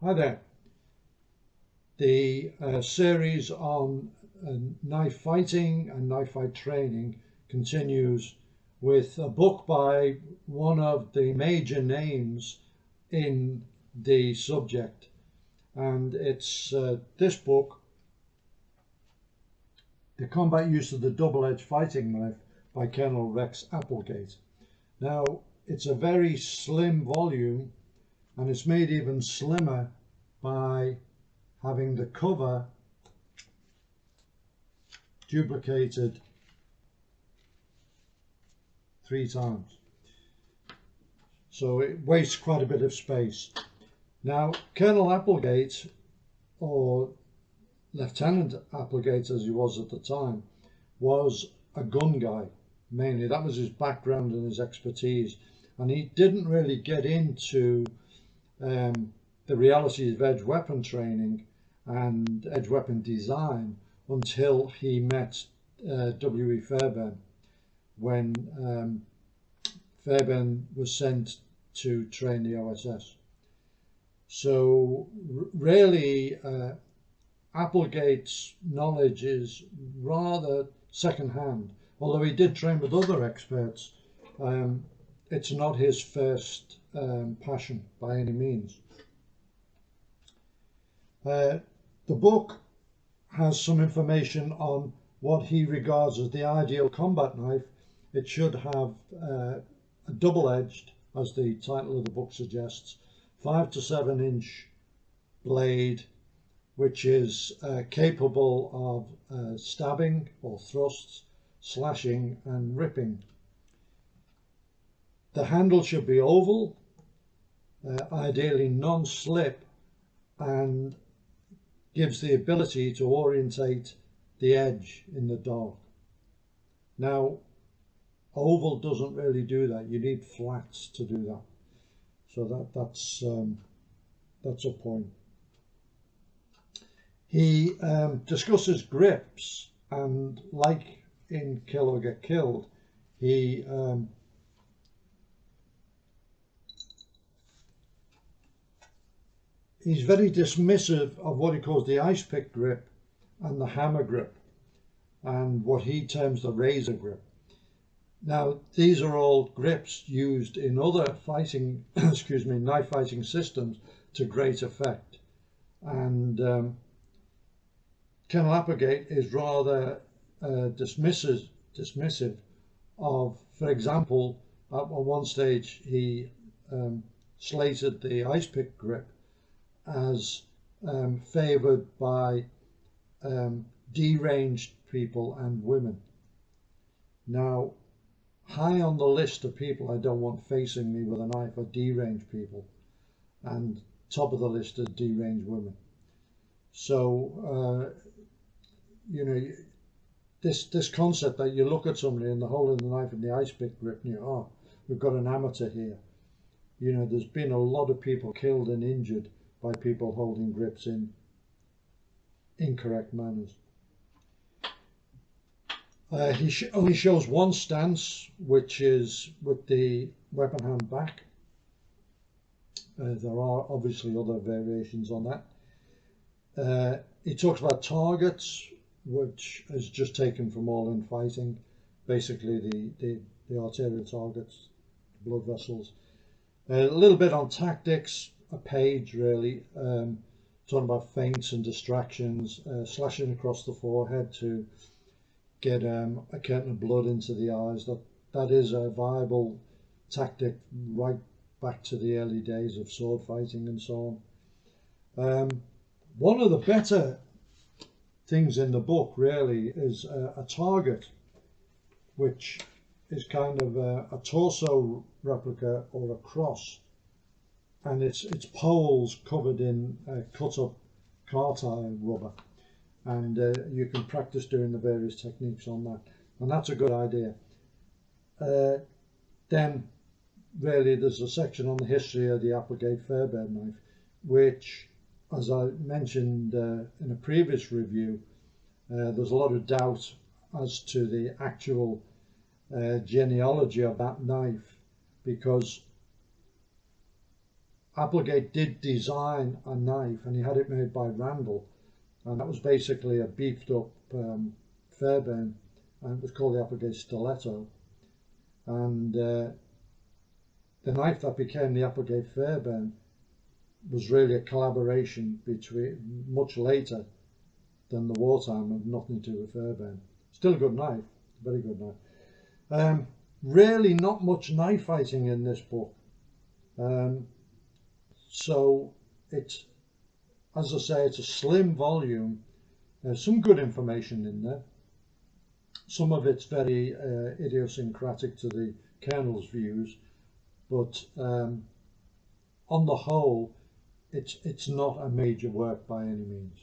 Hi there. The series on knife fighting and knife fight training continues with a book by one of the major names in the subject, and it's this book, The Combat Use of the Double-Edged Fighting Knife by Colonel Rex Applegate. Now, it's a very slim volume, and it's made even slimmer by having the cover duplicated 3 times. So it wastes quite a bit of space. Now, Colonel Applegate, or Lieutenant Applegate as he was at the time, was a gun guy, mainly. That was his background and his expertise. And he didn't really get into the realities of edge weapon training and edge weapon design until he met W.E. Fairbairn, when Fairbairn was sent to train the OSS. So really, Applegate's knowledge is rather second-hand. Although he did train with other experts, it's not his first passion by any means. The book has some information on what he regards as the ideal combat knife. It should have a double-edged, as the title of the book suggests, 5 to 7 inch blade, which is capable of stabbing or thrusts, slashing and ripping. The handle should be oval, ideally non-slip, and gives the ability to orientate the edge in the dark. Now, oval doesn't really do that. You need flats to do that. So that's a point. He discusses grips, and like in Kill or Get Killed, he's very dismissive of what he calls the ice pick grip and the hammer grip, and what he terms the razor grip. Now, these are all grips used in other fighting, knife fighting systems to great effect. And Colonel Applegate is rather dismissive of, for example, at one stage he slated the ice pick grip as favoured by deranged people and women. Now, high on the list of people I don't want facing me with a knife are deranged people, and top of the list are deranged women. So, this concept that you look at somebody and the hole in the knife and the ice pick grip and you, oh, we've got an amateur here. There's been a lot of people killed and injured by people holding grips in incorrect manners. He only shows one stance, which is with the weapon hand back. There are obviously other variations on that. He talks about targets, which is just taken from all-in fighting, basically the arterial targets, blood vessels. A little bit on tactics, a page really, talking about feints and distractions, slashing across the forehead to get a curtain of blood into the eyes. That is a viable tactic right back to the early days of sword fighting and so on. One of the better things in the book really is a target, which is kind of a torso replica or a cross, and it's poles covered in cut up car tire rubber, and you can practice doing the various techniques on that, and that's a good idea. Then really there's a section on the history of the Applegate Fairbairn knife, which, as I mentioned in a previous review, there's a lot of doubt as to the actual genealogy of that knife, because Applegate did design a knife, and he had it made by Randall, and that was basically a beefed up Fairbairn, and it was called the Applegate Stiletto. And the knife that became the Applegate Fairbairn was really a collaboration between, much later than the wartime, and nothing to do with Fairbairn. Still a good knife, very good knife. Really not much knife fighting in this book. So it's, as I say, it's a slim volume. There's some good information in there. Some of it's very idiosyncratic to the Colonel's views, but on the whole, it's not a major work by any means.